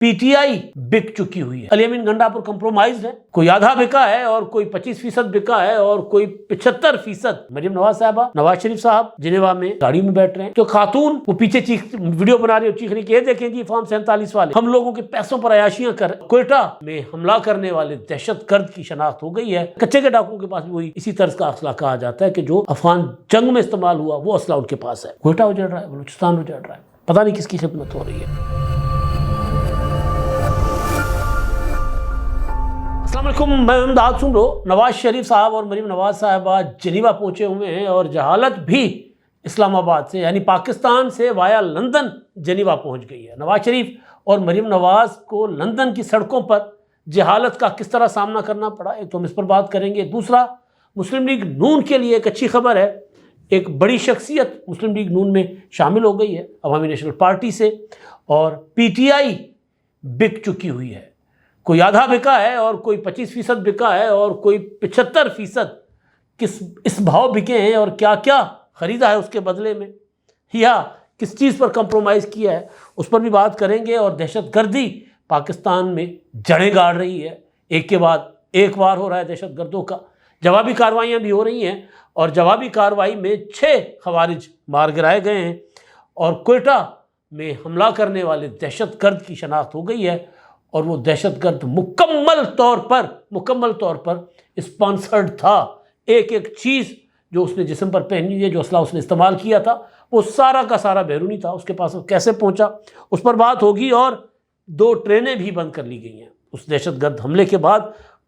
P T I بک چکی ہوئی ہے، علی امین گنڈا پر کمپرومائزڈ ہے، کوئی آدھا بکا ہے اور کوئی 25% بکا ہے اور کوئی 75%۔ مریم نواز صاحبہ، نواز شریف صاحب جنیوا میں گاڑی میں بیٹھ رہے ہیں، جو خاتون وہ پیچھے ویڈیو بنا رہی ہے، چیخ رہی کہ یہ دیکھیں جی فارم 47 والے ہم لوگوں کے پیسوں پر عیاشیاں کر۔ کوئٹہ میں حملہ کرنے والے دہشت گرد کی شناخت ہو گئی ہے، کچے کے ڈاکوؤں کے پاس بھی وہی اسی طرز کا اسلحہ کہا جاتا ہے کہ جو افغان جنگ میں استعمال ہوا وہ اسلحہ ان کے پاس ہے۔ کوئٹہ اجڑ رہا ہے، بلوچستان اجڑ رہا ہے، پتہ نہیں کس کی خدمت ہو رہی ہے۔ السلام علیکم، میں امداد سن رہا ہوں۔ نواز شریف صاحب اور مریم نواز صاحبہ جنیوا پہنچے ہوئے ہیں اور جہالت بھی اسلام آباد سے یعنی پاکستان سے وایا لندن جنیوا پہنچ گئی ہے۔ نواز شریف اور مریم نواز کو لندن کی سڑکوں پر جہالت کا کس طرح سامنا کرنا پڑا، ایک تو ہم اس پر بات کریں گے۔ دوسرا، مسلم لیگ نون کے لیے ایک اچھی خبر ہے، ایک بڑی شخصیت مسلم لیگ نون میں شامل ہو گئی ہے عوامی نیشنل پارٹی سے، اور پی ٹی آئی بک چکی ہوئی ہے، کوئی آدھا بکا ہے اور کوئی 25% بکا ہے اور کوئی 75% اس بھاؤ بکے ہیں، اور کیا کیا خریدا ہے اس کے بدلے میں، یا کس چیز پر کمپرومائز کیا ہے اس پر بھی بات کریں گے۔ اور دہشت گردی پاکستان میں جڑیں گاڑ رہی ہے، ایک کے بعد ایک وار ہو رہا ہے دہشت گردوں کا، جوابی کارروائیاں بھی ہو رہی ہیں، اور جوابی کارروائی میں 6 خوارج مار گرائے گئے ہیں، اور کوئٹہ میں حملہ کرنے والے دہشت گرد کی شناخت ہو گئی ہے، اور وہ دہشت گرد مکمل طور پر اسپانسرڈ تھا۔ ایک ایک چیز جو اس نے جسم پر پہنی ہے، جو اسلحہ اس نے استعمال کیا تھا، وہ سارا کا سارا بیرونی تھا، اس کے پاس وہ کیسے پہنچا اس پر بات ہوگی۔ اور 2 ٹرینیں بھی بند کر لی گئی ہیں اس دہشت گرد حملے کے بعد،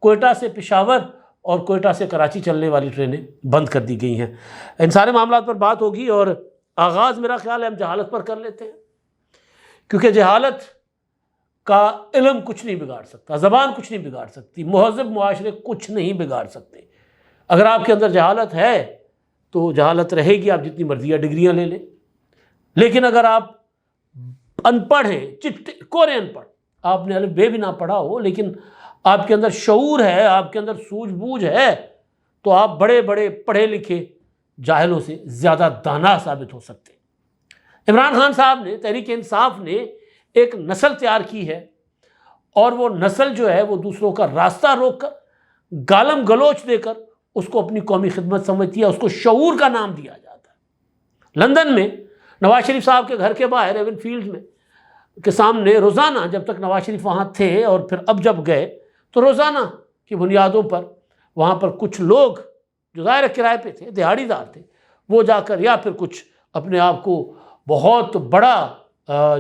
کوئٹہ سے پشاور اور کوئٹہ سے کراچی چلنے والی ٹرینیں بند کر دی گئی ہیں۔ ان سارے معاملات پر بات ہوگی، اور آغاز میرا خیال ہے ہم جہالت پر کر لیتے ہیں، کیونکہ جہالت کا علم کچھ نہیں بگاڑ سکتا، زبان کچھ نہیں بگاڑ سکتی، مہذب معاشرے کچھ نہیں بگاڑ سکتے۔ اگر آپ کے اندر جہالت ہے تو جہالت رہے گی، آپ جتنی مرضی ڈگریاں لے لیں، لیکن اگر آپ ان پڑھ ہیں، چٹے کورے ان پڑھ، آپ نے الف بے بھی نہ پڑھا ہو، لیکن آپ کے اندر شعور ہے، آپ کے اندر سوجھ بوجھ ہے، تو آپ بڑے بڑے پڑھے لکھے جاہلوں سے زیادہ دانا ثابت ہو سکتے ہیں۔ عمران خان صاحب نے، تحریک انصاف نے ایک نسل تیار کی ہے، اور وہ نسل جو ہے وہ دوسروں کا راستہ روک کر، گالم گلوچ دے کر اس کو اپنی قومی خدمت سمجھتی ہے، اس کو شعور کا نام دیا جاتا ہے۔ لندن میں نواز شریف صاحب کے گھر کے باہر ایون فیلڈ میں کے سامنے روزانہ، جب تک نواز شریف وہاں تھے اور پھر اب جب گئے تو روزانہ کی بنیادوں پر وہاں پر کچھ لوگ جو ظاہر کرائے پہ تھے، دہاڑی دار تھے، وہ جا کر یا پھر کچھ اپنے آپ کو بہت بڑا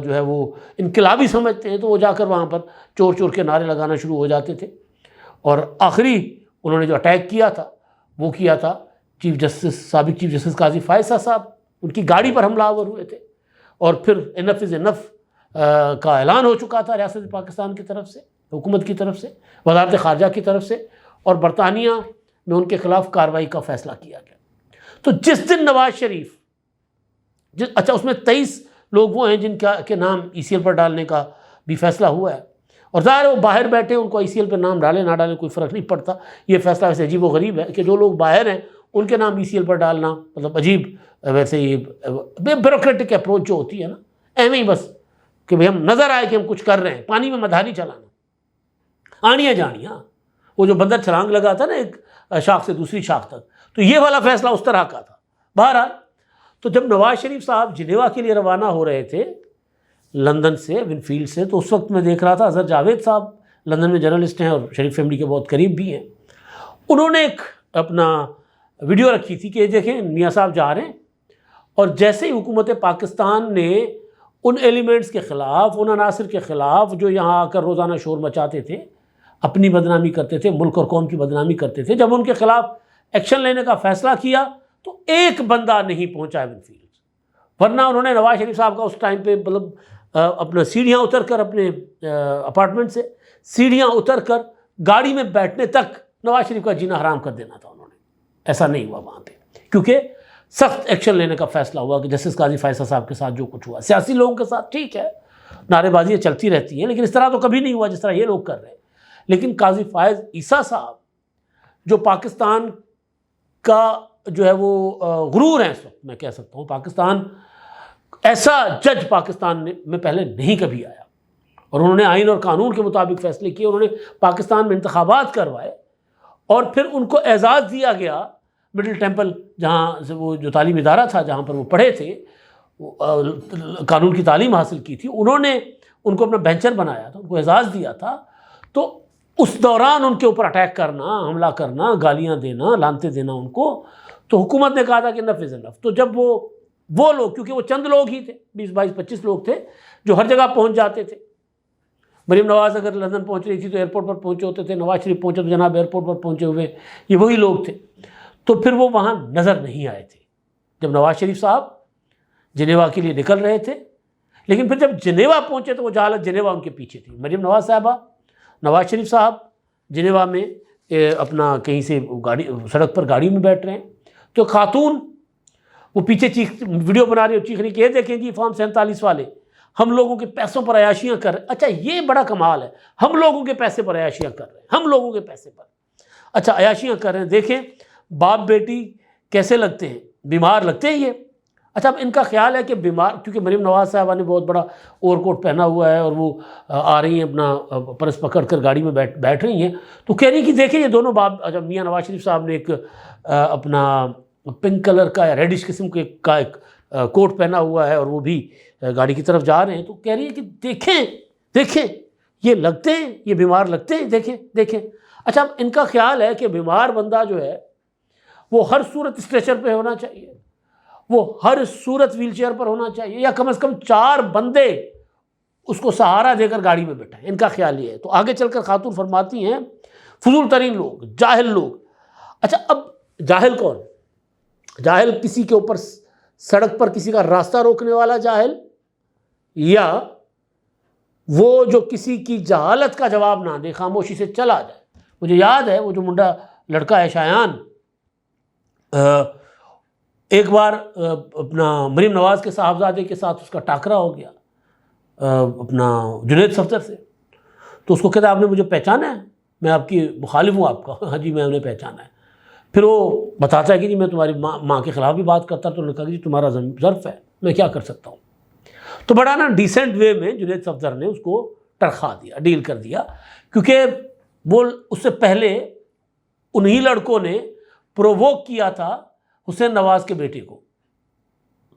جو ہے وہ انقلابی سمجھتے ہیں، تو وہ جا کر وہاں پر چور چور کے نعرے لگانا شروع ہو جاتے تھے۔ اور آخری انہوں نے جو اٹیک کیا تھا وہ کیا تھا سابق چیف جسٹس قاضی فائز صاحب، ان کی گاڑی پر حملہ آور ہوئے تھے، اور پھر انف از انف کا اعلان ہو چکا تھا ریاست پاکستان کی طرف سے، حکومت کی طرف سے، وزارت خارجہ کی طرف سے، اور برطانیہ میں ان کے خلاف کارروائی کا فیصلہ کیا گیا۔ تو جس دن نواز شریف اچھا اس میں 23 لوگ وہ ہیں جن کے نام ای سی ایل پر ڈالنے کا بھی فیصلہ ہوا ہے، اور ظاہر وہ باہر بیٹھے، ان کو ای سی ایل پر نام ڈالیں نہ ڈالیں کوئی فرق نہیں پڑتا۔ یہ فیصلہ ویسے عجیب و غریب ہے کہ جو لوگ باہر ہیں ان کے نام ای سی ایل پر ڈالنا، مطلب عجیب، ویسے یہ بیوروکریٹک اپروچ جو ہوتی ہے نا، ایویں ہی بس کہ بھئی ہم نظر آئے کہ ہم کچھ کر رہے ہیں، پانی میں مدھانی چلانا، آنیاں جانیاں، وہ جو بندر چھلانگ لگا تھا نا ایک شاخ سے دوسری شاخ تک، تو یہ والا فیصلہ اس طرح کا تھا۔ بہرحال تو جب نواز شریف صاحب جنیوا کے لیے روانہ ہو رہے تھے لندن سے، ونفیلڈ سے، تو اس وقت میں دیکھ رہا تھا اظہر جاوید صاحب لندن میں جرنلسٹ ہیں اور شریف فیملی کے بہت قریب بھی ہیں، انہوں نے ایک اپنا ویڈیو رکھی تھی کہ دیکھیں میاں صاحب جا رہے ہیں، اور جیسے ہی حکومت پاکستان نے ان ایلیمنٹس کے خلاف، ان عناصر کے خلاف جو یہاں آ کر روزانہ شور مچاتے تھے، اپنی بدنامی کرتے تھے، ملک اور قوم کی بدنامی کرتے تھے، جب ان کے خلاف ایکشن لینے کا فیصلہ کیا تو ایک بندہ نہیں پہنچا ایون فیلڈ، ورنہ انہوں نے نواز شریف صاحب کا اس ٹائم پہ مطلب اپنا سیڑھیاں اتر کر، اپنے اپارٹمنٹ سے سیڑھیاں اتر کر گاڑی میں بیٹھنے تک نواز شریف کا جینا حرام کر دینا تھا انہوں نے۔ ایسا نہیں ہوا وہاں پہ، کیونکہ سخت ایکشن لینے کا فیصلہ ہوا کہ جسٹس قاضی فائز صاحب کے ساتھ جو کچھ ہوا، سیاسی لوگوں کے ساتھ ٹھیک ہے نعرے بازیاں چلتی رہتی ہیں، لیکن اس طرح تو کبھی نہیں ہوا جس طرح یہ لوگ کر رہے ہیں۔ لیکن قاضی فائز عیسیٰ صاحب جو پاکستان کا جو ہے وہ غرور ہے، اس وقت میں کہہ سکتا ہوں پاکستان ایسا جج پاکستان میں پہلے نہیں کبھی آیا، اور انہوں نے آئین اور قانون کے مطابق فیصلے کیے. انہوں نے پاکستان میں انتخابات کروائے اور پھر ان کو اعزاز دیا گیا. مڈل ٹیمپل جہاں سے وہ جو تعلیمی ادارہ تھا جہاں پر وہ پڑھے تھے, قانون کی تعلیم حاصل کی تھی, انہوں نے ان کو اپنا بینچر بنایا تھا, ان کو اعزاز دیا تھا. تو اس دوران ان کے اوپر اٹیک کرنا, حملہ کرنا, گالیاں دینا, لانتے دینا ان کو, تو حکومت نے کہا تھا کہ انف از انف. تو جب وہ لوگ, کیونکہ وہ چند لوگ ہی تھے, 20-22-25 لوگ تھے جو ہر جگہ پہنچ جاتے تھے. مریم نواز اگر لندن پہنچ رہی تھی تو ایئرپورٹ پر پہنچے ہوتے تھے, نواز شریف پہنچے تو جناب ایئرپورٹ پر پہنچے ہوئے, یہ وہی لوگ تھے. تو پھر وہ وہاں نظر نہیں آئے تھے جب نواز شریف صاحب جنیوا کے لیے نکل رہے تھے. لیکن پھر جب جنیوا پہنچے تو وہ جہالت جنیوا ان کے پیچھے تھی. مریم نواز صاحبہ, نواز شریف صاحب جنیوا میں اپنا کہیں سے سڑک پر گاڑیوں میں بیٹھ رہے ہیں, تو خاتون وہ پیچھے ویڈیو بنا رہی اور چیخ رہی کہ یہ دیکھیں جی فارم 47 والے ہم لوگوں کے پیسوں پر عیاشیاں کر رہے ہیں. اچھا یہ بڑا کمال ہے, ہم لوگوں کے پیسے پر عیاشیاں کر رہے ہیں, ہم لوگوں کے پیسے پر اچھا عیاشیاں کر رہے ہیں. دیکھیں باپ بیٹی کیسے لگتے ہیں, بیمار لگتے ہیں یہ. اچھا اب ان کا خیال ہے کہ بیمار, کیونکہ مریم نواز صاحبہ نے بہت بڑا اوور کوٹ پہنا ہوا ہے اور وہ آ رہی ہیں اپنا پرس پکڑ کر گاڑی میں بیٹھ رہی ہیں, تو کہہ رہی ہیں کہ دیکھیں یہ دونوں باپ. اچھا میاں نواز شریف صاحب نے ایک اپنا پنک کلر کا یا ریڈش قسم کا ایک کوٹ پہنا ہوا ہے اور وہ بھی گاڑی کی طرف جا رہے ہیں, تو کہہ رہی ہے کہ دیکھیں یہ لگتے ہیں, یہ بیمار لگتے ہیں, دیکھیں. اچھا اب ان کا خیال ہے کہ بیمار بندہ جو ہے وہ ہر صورت اسٹریچر پہ ہونا چاہیے, وہ ہر صورت ویل چیئر پر ہونا چاہیے, یا کم از کم 4 بندے اس کو سہارا دے کر گاڑی میں بیٹھائیں. ان کا خیال یہ ہے. تو آگے چل کر خاتون فرماتی ہیں فضول ترین لوگ, جاہل لوگ. اچھا اب جاہل کون؟ جاہل کسی کے اوپر سڑک پر کسی کا راستہ روکنے والا جاہل, یا وہ جو کسی کی جہالت کا جواب نہ دے, خاموشی سے چلا جائے. مجھے یاد ہے وہ جو منڈا لڑکا ہے شایان, ایک بار اپنا مریم نواز کے صاحبزادے کے ساتھ اس کا ٹاکرا ہو گیا اپنا جنید صفدر سے. تو اس کو کہتا ہے آپ نے مجھے پہچانا ہے, میں آپ کی مخالف ہوں آپ کا. ہاں جی میں انہیں پہچانا ہے. پھر وہ بتاتا ہے کہ جی میں تمہاری ماں کے خلاف بھی بات کرتا, تو انہوں نے کہا کہ جی تمہارا ظرف ہے, میں کیا کر سکتا ہوں. تو بڑا نا ڈیسنٹ وے میں جنید صفدر نے اس کو ٹرخا دیا, ڈیل کر دیا, کیونکہ وہ اس سے پہلے انہی لڑکوں نے پرووک کیا تھا حسین نواز کے بیٹے کو.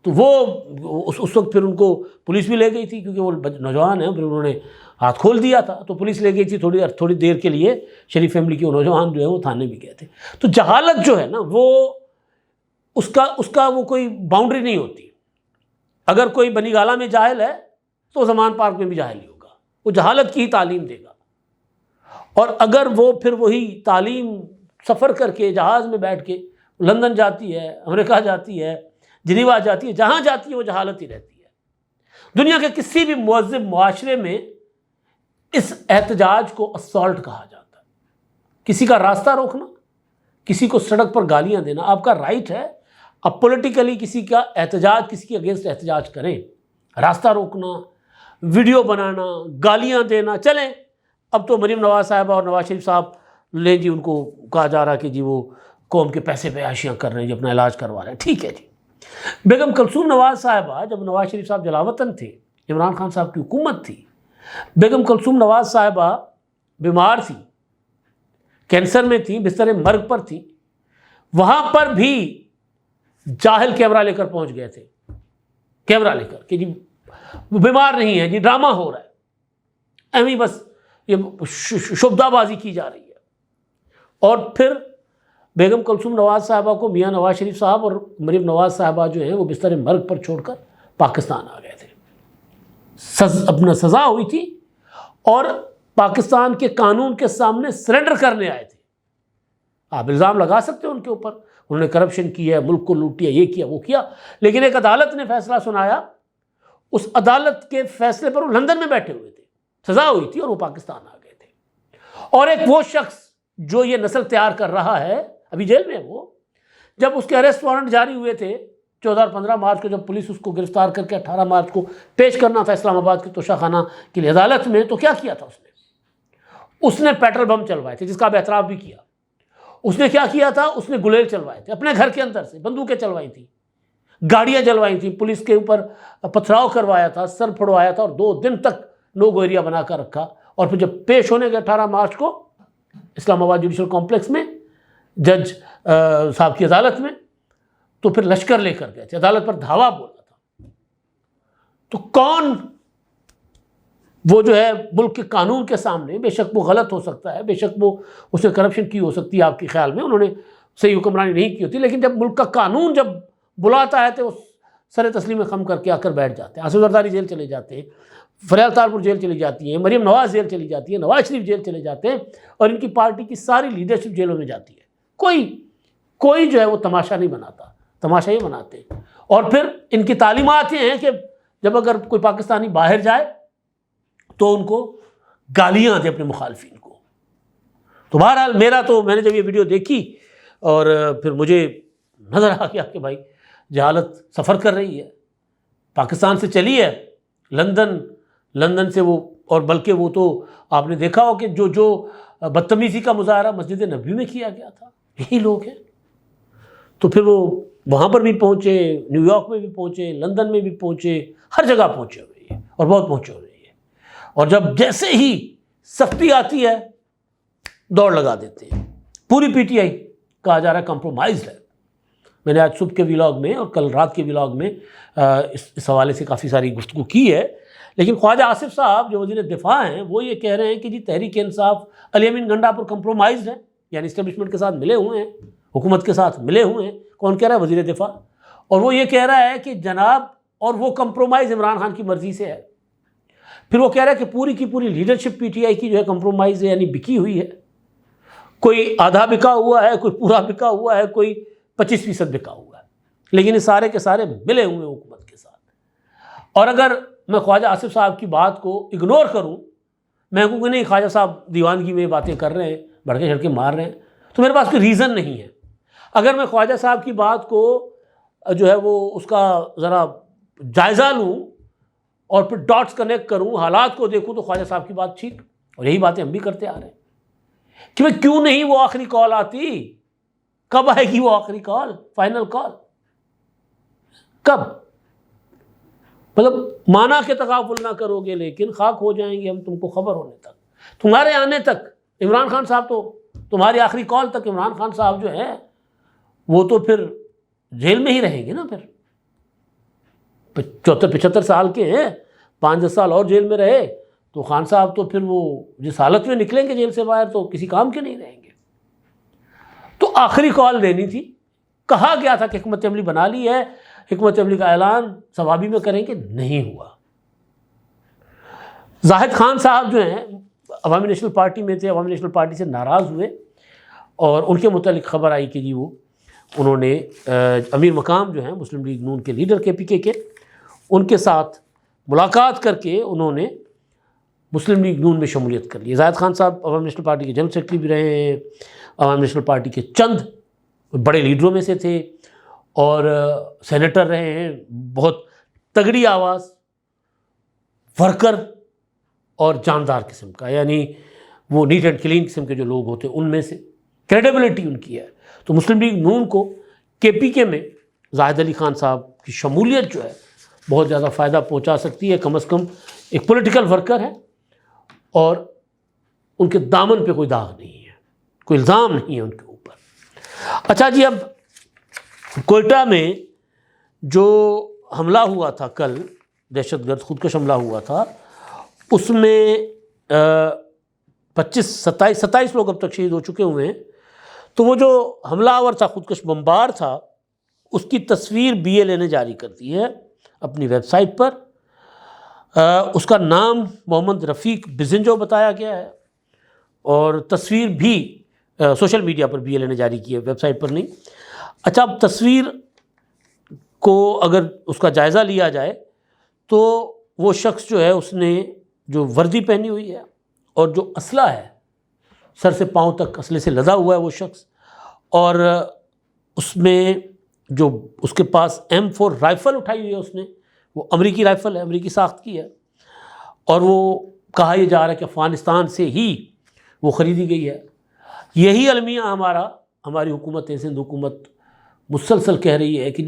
تو وہ اس وقت پھر ان کو پولیس بھی لے گئی تھی, کیونکہ وہ نوجوان ہیں, پھر انہوں نے ہاتھ کھول دیا تھا, تو پولیس لے گئی تھی تھوڑی دیر کے لیے. شریف فیملی کے وہ نوجوان جو ہے وہ تھانے بھی گئے تھے. تو جہالت جو ہے نا وہ اس کا وہ کوئی باؤنڈری نہیں ہوتی. اگر کوئی بنی گالہ میں جاہل ہے تو زمان پارک میں بھی جاہل ہی ہوگا, وہ جہالت کی ہی تعلیم دے گا. اور اگر وہ پھر وہی تعلیم سفر کر کے جہاز میں بیٹھ کے لندن جاتی ہے, امریکہ جاتی ہے, جنیوا جاتی ہے, جہاں جاتی ہے وہ جہالت ہی رہتی ہے. دنیا کے کسی بھی مہذب معاشرے میں اس احتجاج کو اسالٹ کہا جاتا ہے. کسی کا راستہ روکنا, کسی کو سڑک پر گالیاں دینا آپ کا رائٹ ہے. اب پولیٹیکلی کسی کا احتجاج, کسی کے اگینسٹ احتجاج کریں, راستہ روکنا, ویڈیو بنانا, گالیاں دینا, چلیں. اب تو مریم نواز صاحبہ اور نواز شریف صاحب لیں جی, ان کو کہا جا رہا کہ جی وہ قوم کے پیسے پہ عیاشیاں کر رہے ہیں, جی اپنا علاج کروا رہے ہیں, ٹھیک ہے جی. بیگم کلثوم نواز صاحبہ جب نواز شریف صاحب جلاوطن تھے, عمران خان صاحب کی حکومت تھی, بیگم کلثوم نواز صاحبہ بیمار تھی, کینسر میں تھی, بستر مرگ پر تھی. وہاں پر بھی جاہل کیمرہ لے کر پہنچ گئے تھے, کیمرہ لے کر کہ جی وہ بیمار نہیں ہے, جی ڈرامہ ہو رہا ہے, ایویں بس یہ شبدہ بازی کی جا رہی ہے. اور پھر بیگم کلثوم نواز صاحبہ کو میاں نواز شریف صاحب اور مریم نواز صاحبہ جو ہیں وہ بستر مرگ پر چھوڑ کر پاکستان آ گئے تھے. اپنا سزا ہوئی تھی اور پاکستان کے قانون کے سامنے سرنڈر کرنے آئے تھے. آپ الزام لگا سکتے ہیں ان کے اوپر, انہوں نے کرپشن کیا ہے, ملک کو لوٹیا, یہ کیا وہ کیا, لیکن ایک عدالت نے فیصلہ سنایا. اس عدالت کے فیصلے پر وہ لندن میں بیٹھے ہوئے تھے, سزا ہوئی تھی اور وہ پاکستان آ گئے تھے. اور ایک وہ شخص جو یہ نسل تیار کر رہا ہے ابھی جیل میں, وہ جب اس کے اریسٹ وارنٹ جاری ہوئے تھے 14 اور 15 مارچ کو, جب پولیس اس کو گرفتار کر کے 18 مارچ کو پیش کرنا تھا اسلام آباد کے توشہ خانہ کے لیے عدالت میں, تو کیا کیا تھا اس نے پیٹرول بم چلوائے تھے, جس کا اب اعتراف بھی کیا. اس نے کیا کیا تھا, اس نے گلیل چلوائے تھے اپنے گھر کے اندر سے, بندوقیں چلوائی تھیں, گاڑیاں جلوائی تھیں, پولیس کے اوپر پتھراؤ کروایا تھا, سر پھڑوایا تھا, اور 2 دن تک نو گو ایریا بنا کر رکھا، اور پھر جب پیش ہونے گئے 18 مارچ کو اسلام آباد جوڈیشل کمپلیکس میں جج صاحب کی عدالت میں، تو پھر لشکر لے کر گئے تھے، عدالت پر دھاوا بولا تھا۔ تو کون وہ جو ہے ملک کے قانون کے سامنے، بے شک وہ غلط ہو سکتا ہے، بے شک وہ اس نے کرپشن کی ہو سکتی ہے آپ کے خیال میں، انہوں نے صحیح حکمرانی نہیں کی ہوتی، لیکن جب ملک کا قانون جب بلاتا ہے تو سر تسلیم خم کر کے آ کر بیٹھ جاتے ہیں۔ آصف زرداری جیل چلے جاتے ہیں، فریال تارپور جیل چلی جاتی ہیں، مریم نواز جیل چلی جاتی ہے، نواز شریف جیل چلے جاتے ہیں، اور ان کی پارٹی کی ساری لیڈرشپ جیلوں میں جاتی ہے۔ کوئی جو ہے وہ تماشا نہیں بناتا، تماشا ہی بناتے ہیں۔ اور پھر ان کی تعلیمات یہ ہیں کہ جب اگر کوئی پاکستانی باہر جائے تو ان کو گالیاں دے اپنے مخالفین کو۔ تو بہرحال میں نے جب یہ ویڈیو دیکھی اور پھر مجھے نظر آ گیا کہ بھائی جہالت سفر کر رہی ہے، پاکستان سے چلی ہے لندن سے وہ، اور بلکہ وہ تو آپ نے دیکھا ہو کہ جو بدتمیزی کا مظاہرہ مسجد نبوی میں کیا گیا تھا، یہی لوگ ہیں۔ تو پھر وہ وہاں پر بھی پہنچے، نیو یارک میں بھی پہنچے، لندن میں بھی پہنچے، ہر جگہ پہنچے ہوئے ہیں اور بہت پہنچے ہوئے ہیں۔ اور جب جیسے ہی سختی آتی ہے دوڑ لگا دیتے ہیں۔ پوری پی ٹی آئی کہا جا رہا ہے کمپرومائزڈ ہے۔ میں نے آج صبح کے ولاگ میں اور کل رات کے ولاگ میں اس حوالے سے کافی ساری گفتگو کی ہے، لیکن خواجہ آصف صاحب جو وزیر دفاع ہیں وہ یہ کہہ رہے ہیں کہ جی تحریک انصاف علی امین گنڈا پر کمپرومائزڈ ہے، یعنی اسٹیبلشمنٹ کے ساتھ ملے ہوئے ہیں، حکومت کے ساتھ ملے ہوئے ہیں۔ کون کہہ رہا ہے؟ وزیر دفاع۔ اور وہ یہ کہہ رہا ہے کہ جناب، اور وہ کمپرومائز عمران خان کی مرضی سے ہے۔ پھر وہ کہہ رہا ہے کہ پوری کی پوری لیڈرشپ پی ٹی آئی کی جو ہے کمپرومائز ہے، یعنی بکی ہوئی ہے، کوئی آدھا بکا ہوا ہے، کوئی پورا بکا ہوا ہے، کوئی 25% بکا ہوا ہے، لیکن یہ سارے کے سارے ملے ہوئے ہیں حکومت کے ساتھ۔ اور اگر میں خواجہ آصف صاحب کی بات کو اگنور کروں، میں کہوں کہ نہیں خواجہ صاحب دیوانگی میں باتیں کر رہے ہیں، بڑکے چھڑکے مار رہے ہیں، تو میرے پاس کوئی ریزن نہیں ہے۔ اگر میں خواجہ صاحب کی بات کو جو ہے وہ اس کا ذرا جائزہ لوں اور پھر ڈاٹس کنیکٹ کروں، حالات کو دیکھوں، تو خواجہ صاحب کی بات ٹھیک، اور یہی باتیں ہم بھی کرتے آ رہے ہیں کہ بھئی کیوں نہیں وہ آخری کال آتی؟ کب آئے گی وہ آخری کال، فائنل کال؟ کب؟ مطلب مانا کہ تغافل نہ کرو گے، لیکن خاک ہو جائیں گے ہم تم کو خبر ہونے تک، تمہارے آنے تک۔ عمران خان صاحب تو تمہاری آخری کال تک عمران خان صاحب جو ہے وہ تو پھر جیل میں ہی رہیں گے نا۔ پھر 74-75 سال کے ہیں، 5-10 سال اور جیل میں رہے تو خان صاحب تو پھر وہ جس حالت میں نکلیں گے جیل سے باہر تو کسی کام کے نہیں رہیں گے۔ تو آخری کال دینی تھی، کہا گیا تھا کہ حکمت عملی بنا لی ہے، حکمت عملی کا اعلان ثوابی میں کریں گے، نہیں ہوا۔ زاہد خان صاحب جو ہیں عوامی نیشنل پارٹی میں تھے، عوامی نیشنل پارٹی سے ناراض ہوئے اور ان کے متعلق خبر آئی کہ جی انہوں نے امیر مقام جو ہیں مسلم لیگ نون کے لیڈر کے پی کے ان کے ساتھ ملاقات کر کے انہوں نے مسلم لیگ نون میں شمولیت کر لی۔ زاہد خان صاحب عوامی نیشنل پارٹی کے جنرل سیکرٹری بھی رہے ہیں، عوامی نیشنل پارٹی کے چند بڑے لیڈروں میں سے تھے، اور سینیٹر رہے ہیں، بہت تگڑی آواز، ورکر اور جاندار قسم کا، یعنی وہ نیٹ اینڈ کلین قسم کے جو لوگ ہوتے ہیں ان میں سے، کریڈیبلٹی ان کی ہے۔ تو مسلم لیگ نون کو کے پی کے میں زاہد علی خان صاحب کی شمولیت جو ہے بہت زیادہ فائدہ پہنچا سکتی ہے۔ کم از کم ایک پولیٹیکل ورکر ہے اور ان کے دامن پہ کوئی داغ نہیں ہے، کوئی الزام نہیں ہے ان کے اوپر۔ اچھا جی، اب کوئٹہ میں جو حملہ ہوا تھا کل، دہشت گرد خودکش حملہ ہوا تھا، اس میں 27 لوگ اب تک شہید ہو چکے ہوئے ہیں۔ تو وہ جو حملہ آور تھا، خودکش بمبار تھا، اس کی تصویر BLA نے جاری کر دی ہے اپنی ویب سائٹ پر۔ اس کا نام محمد رفیق بزنجو بتایا گیا ہے، اور تصویر بھی سوشل میڈیا پر BLA نے جاری کی ہے، ویب سائٹ پر نہیں۔ اچھا، اب تصویر کو اگر اس کا جائزہ لیا جائے تو وہ شخص جو ہے اس نے جو وردی پہنی ہوئی ہے اور جو اسلحہ ہے سر سے پاؤں تک اسلحے سے لدا ہوا ہے وہ شخص، اور اس میں جو اس کے پاس M4 رائفل اٹھائی ہوئی ہے اس نے، وہ امریکی رائفل ہے، امریکی ساخت کی ہے، اور وہ کہا یہ جا رہا ہے کہ افغانستان سے ہی وہ خریدی گئی ہے۔ یہی المیہ ہماری حکومت سندھ حکومت مسلسل کہہ رہی ہے کہ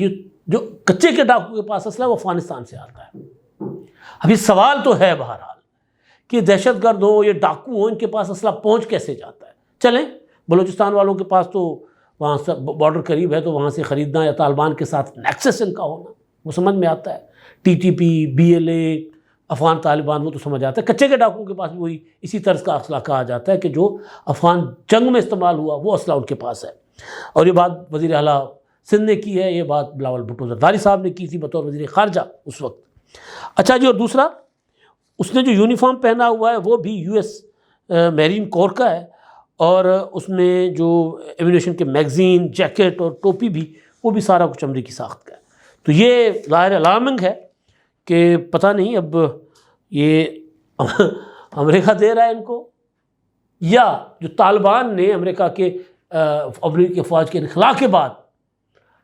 جو کچے کے ڈاکو کے پاس اسلحہ ہے وہ افغانستان سے آتا ہے۔ ابھی سوال تو ہے بہرحال کہ دہشت گرد ہو یہ ڈاکو ہو، ان کے پاس اسلحہ پہنچ کیسے جاتا ہے۔ چلیں بلوچستان والوں کے پاس تو وہاں سے بارڈر قریب ہے تو وہاں سے خریدنا یا طالبان کے ساتھ نیکسس ان کا ہونا وہ سمجھ میں آتا ہے، T T P, B L A, Afghan Taliban وہ تو سمجھ آتا ہے۔ کچے کے ڈاکوؤں کے پاس بھی وہی اسی طرز کا اسلحہ کہا جاتا ہے کہ جو افغان جنگ میں استعمال ہوا وہ اسلحہ ان کے پاس ہے۔ اور یہ بات وزیر اعلیٰ سندھ نے کی ہے، یہ بات بلاول بھٹو زرداری صاحب نے کی تھی بطور وزیر خارجہ اس وقت۔ اچھا جی، اور دوسرا اس نے جو یونیفارم پہنا ہوا ہے وہ بھی یو ایس میرین کور کا ہے، اور اس میں جو ایمونیشن کے میگزین، جیکٹ اور ٹوپی بھی وہ بھی سارا کچھ امریکی ساخت کا ہے۔ تو یہ ظاہر الارمنگ ہے کہ پتہ نہیں اب یہ امریکہ دے رہا ہے ان کو، یا جو طالبان نے امریکی فوج کے انخلاء کے بعد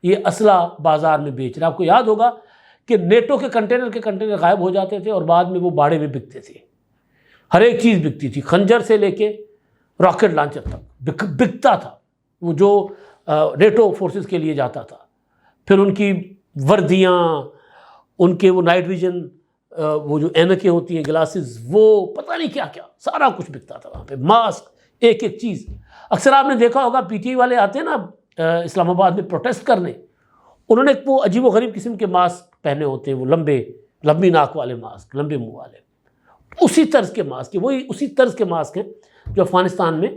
یہ اسلحہ بازار میں بیچ رہا ہے۔ آپ کو یاد ہوگا کہ نیٹو کے کنٹینر غائب ہو جاتے تھے اور بعد میں وہ باڑے میں بکتے تھے، ہر ایک چیز بکتی تھی، خنجر سے لے کے راکٹ لانچر تک بکتا تھا وہ جو نیٹو فورسز کے لیے جاتا تھا۔ پھر ان کی وردیاں، ان کے وہ نائٹ ویژن وہ جو اینکیں ہوتی ہیں، گلاسز، وہ پتہ نہیں کیا کیا سارا کچھ بکتا تھا وہاں پہ، ماسک، ایک ایک چیز۔ اکثر آپ نے دیکھا ہوگا پی ٹی آئی والے آتے ہیں نا اسلام آباد میں پروٹیسٹ کرنے، انہوں نے وہ عجیب و غریب قسم کے ماسک پہنے ہوتے ہیں، وہ لمبی ناک والے ماسک، لمبے منہ والے، اسی طرز کے ماسک، وہی اسی طرز کے ماسک ہیں جو افغانستان میں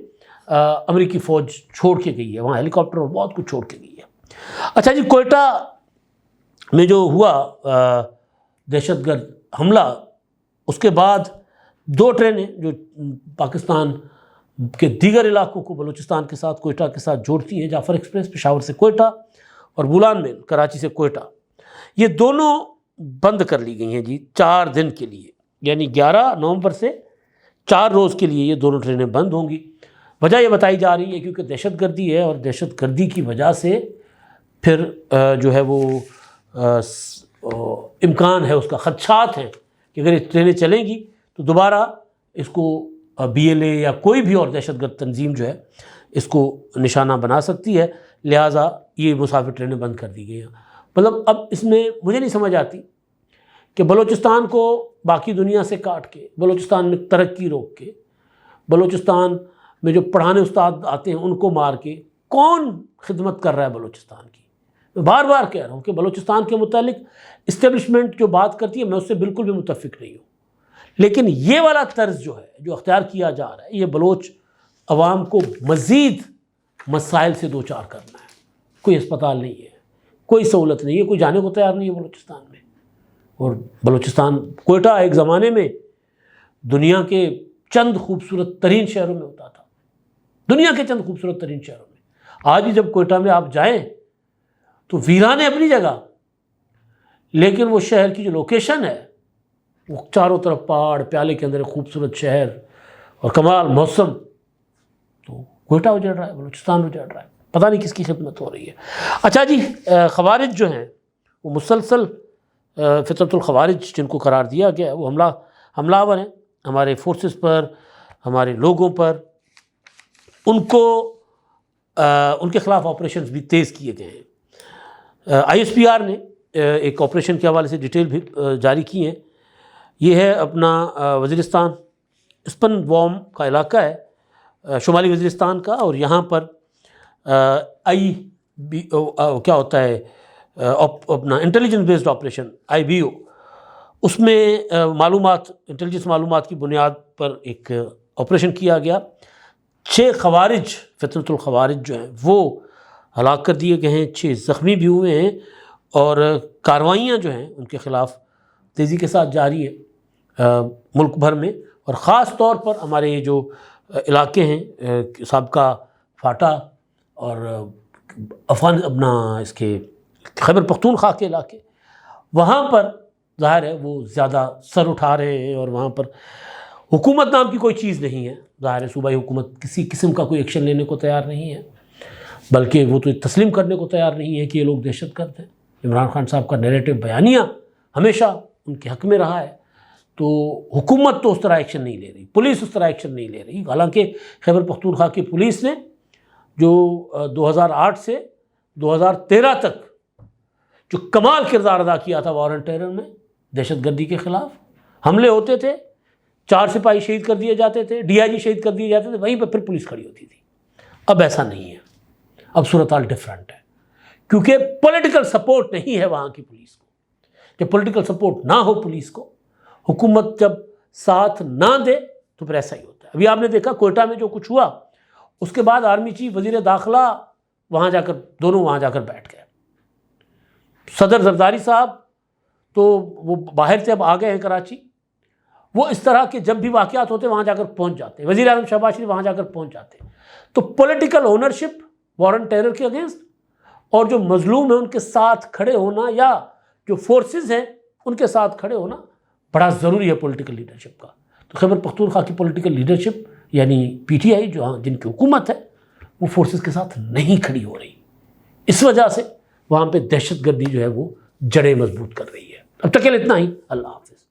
امریکی فوج چھوڑ کے گئی ہے، وہاں ہیلی کاپٹر اور بہت کچھ چھوڑ کے گئی ہے۔ اچھا جی، کوئٹہ میں جو ہوا دہشت گرد حملہ، اس کے بعد 2 ٹرینیں جو پاکستان کے دیگر علاقوں کو بلوچستان کے ساتھ، کوئٹہ کے ساتھ جوڑتی ہیں، جعفر ایکسپریس پشاور سے کوئٹہ اور بولان میل کراچی سے کوئٹہ، یہ دونوں بند کر لی گئی ہیں جی 4 دن کے لیے، یعنی 11 نومبر سے 4 روز کے لیے یہ دونوں ٹرینیں بند ہوں گی۔ وجہ یہ بتائی جا رہی ہے کیونکہ دہشت گردی ہے، اور دہشت گردی کی وجہ سے پھر جو ہے وہ امکان ہے، اس کا خدشات ہیں کہ اگر یہ ٹرینیں چلیں گی تو دوبارہ اس کو بی ایل اے یا کوئی بھی اور دہشت گرد تنظیم جو ہے اس کو نشانہ بنا سکتی ہے، لہٰذا یہ مسافر ٹرینیں بند کر دی گئی ہیں۔ مطلب اب اس میں مجھے نہیں سمجھ آتی کہ بلوچستان کو باقی دنیا سے کاٹ کے، بلوچستان میں ترقی روک کے، بلوچستان میں جو پڑھانے استاد آتے ہیں ان کو مار کے کون خدمت کر رہا ہے بلوچستان کی؟ میں بار بار کہہ رہا ہوں کہ بلوچستان کے متعلق اسٹیبلشمنٹ جو بات کرتی ہے میں اس سے بالکل بھی متفق نہیں ہوں، لیکن یہ والا طرز جو ہے جو اختیار کیا جا رہا ہے، یہ بلوچ عوام کو مزید مسائل سے دوچار کرنا ہے۔ کوئی اسپتال نہیں ہے، کوئی سہولت نہیں ہے، کوئی جانے کو تیار نہیں ہے بلوچستان میں۔ اور بلوچستان، کوئٹہ ایک زمانے میں دنیا کے چند خوبصورت ترین شہروں میں ہوتا تھا، دنیا کے چند خوبصورت ترین شہروں میں۔ آج ہی جب کوئٹہ میں آپ جائیں تو ویران ہے اپنی جگہ، لیکن وہ شہر کی جو لوکیشن ہے، وہ چاروں طرف پہاڑ، پیالے کے اندر ایک خوبصورت شہر اور کمال موسم، تو کوئٹہ اجڑ رہا ہے، بلوچستان اجڑ رہا ہے، پتہ نہیں کس کی خدمت ہو رہی ہے۔ اچھا جی، خوارج جو ہیں وہ مسلسل فطرت الخوارج جن کو قرار دیا گیا ہے، وہ حملہ آور ہیں ہمارے فورسز پر، ہمارے لوگوں پر، ان کے خلاف آپریشنز بھی تیز کیے گئے ہیں۔ آئی ایس پی آر نے ایک آپریشن کے حوالے سے ڈیٹیل بھی جاری کی ہیں۔ یہ ہے اپنا وزیرستان، اسپن وام کا علاقہ ہے، شمالی وزیرستان کا، اور یہاں پر کیا ہوتا ہے اپنا انٹیلیجنس بیسڈ آپریشن IBO، اس میں انٹیلیجنس معلومات کی بنیاد پر ایک آپریشن کیا گیا۔ 6 خوارج، فطرت الخوارج جو ہیں وہ ہلاک کر دیے گئے ہیں، 6 زخمی بھی ہوئے ہیں، اور کارروائیاں جو ہیں ان کے خلاف تیزی کے ساتھ جاری ہے ملک بھر میں، اور خاص طور پر ہمارے یہ جو علاقے ہیں سابقہ فاٹا اور اس کے خیبر پختونخوا کے علاقے، وہاں پر ظاہر ہے وہ زیادہ سر اٹھا رہے ہیں، اور وہاں پر حکومت نام کی کوئی چیز نہیں ہے۔ ظاہر ہے صوبائی حکومت کسی قسم کا کوئی ایکشن لینے کو تیار نہیں ہے، بلکہ وہ تو تسلیم کرنے کو تیار نہیں ہے کہ یہ لوگ دہشت گرد ہیں۔ عمران خان صاحب کا نیریٹو بیانیہ ہمیشہ ان کے حق میں رہا ہے، تو حکومت تو اس طرح ایکشن نہیں لے رہی، پولیس اس طرح ایکشن نہیں لے رہی۔ حالانکہ خیبر پختونخوا کی پولیس نے جو 2008 سے 2013 تک جو کمال کردار ادا کیا تھا وار آن ٹیرر میں، دہشت گردی کے خلاف حملے ہوتے تھے، 4 سپاہی شہید کر دیے جاتے تھے، DIG شہید کر دیے جاتے تھے، وہیں پہ پھر پولیس کھڑی ہوتی تھی۔ اب ایسا نہیں ہے، اب صورتحال ڈفرینٹ ہے، کیونکہ پولیٹیکل سپورٹ نہیں ہے وہاں کی پولیس کو۔ جب پولیٹیکل سپورٹ نہ ہو پولیس کو، حکومت جب ساتھ نہ دے تو پھر ایسا ہی ہوتا ہے۔ ابھی آپ نے دیکھا کوئٹہ میں جو کچھ ہوا، اس کے بعد آرمی چیف، وزیر داخلہ وہاں جا کر، دونوں وہاں جا کر بیٹھ گئے۔ صدر زرداری صاحب تو وہ باہر سے اب آ گئے ہیں کراچی، وہ اس طرح کے جب بھی واقعات ہوتے وہاں جا کر پہنچ جاتے ہیں، وزیر اعظم شہباز شریف وہاں جا کر پہنچ جاتے ہیں۔ تو political ownership war on terror کے اگینسٹ، اور جو مظلوم ہیں ان کے ساتھ کھڑے ہونا، یا جو فورسز ہیں ان کے ساتھ کھڑے ہونا بڑا ضروری ہے پولیٹیکل لیڈرشپ کا۔ تو خیبر پختونخوا کی پولیٹیکل لیڈرشپ یعنی PTI جو جن کی حکومت ہے، وہ فورسز کے ساتھ نہیں کھڑی ہو رہی، اس وجہ سے وہاں پہ دہشت گردی جو ہے وہ جڑیں مضبوط کر رہی ہے۔ اب تک کے لیے اتنا ہی، اللہ حافظ۔